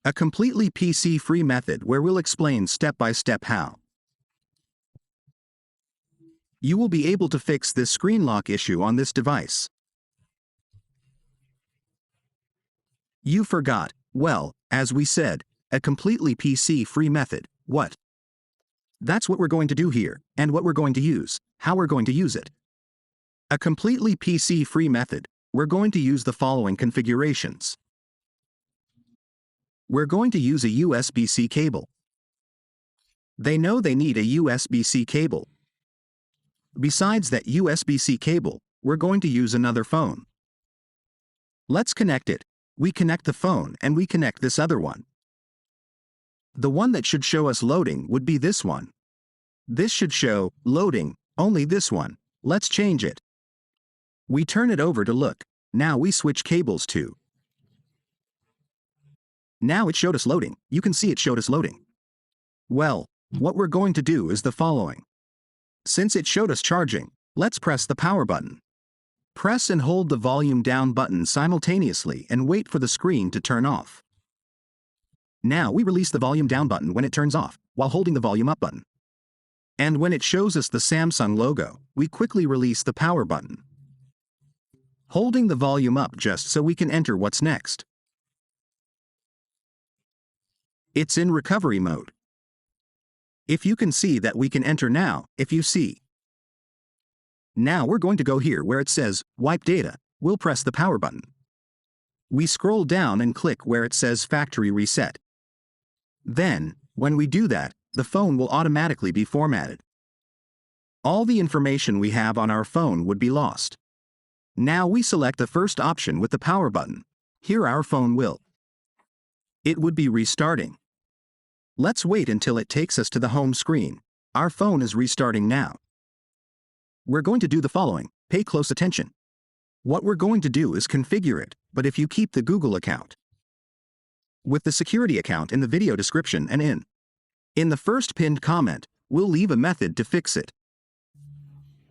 A completely PC-free method where we'll explain step-by-step how you will be able to fix this screen lock issue on this device. You forgot. Well, as we said, a completely PC-free method. What? That's what we're going to do here, and what we're going to use, how we're going to use it. A completely PC-free method, we're going to use the following configurations. We're going to use a USB-C cable. They know they need a USB-C cable. Besides that USB-C cable, we're going to use another phone. Let's connect it. We connect the phone and we connect this other one. The one that should show us loading would be this one. This should show loading, only this one. Let's change it. We turn it over to look. Now we switch cables to. Now it showed us loading. You can see it showed us loading. Well, what we're going to do is the following. Since it showed us charging, let's press the power button. Press and hold the volume down button simultaneously and wait for the screen to turn off. Now we release the volume down button when it turns off, while holding the volume up button. And when it shows us the Samsung logo, we quickly release the power button, holding the volume up just so we can enter what's next. It's in recovery mode. If you can see that we can enter now, if you see. Now we're going to go here where it says, Wipe Data. We'll press the power button. We scroll down and click where it says Factory Reset. Then, when we do that, the phone will automatically be formatted. All the information we have on our phone would be lost. Now we select the first option with the power button. Here our phone will. It would be restarting. Let's wait until it takes us to the home screen. Our phone is restarting now. We're going to do the following. Pay close attention. What we're going to do is configure it, but if you keep the Google account, with the security account in the video description and in the first pinned comment, we'll leave a method to fix it.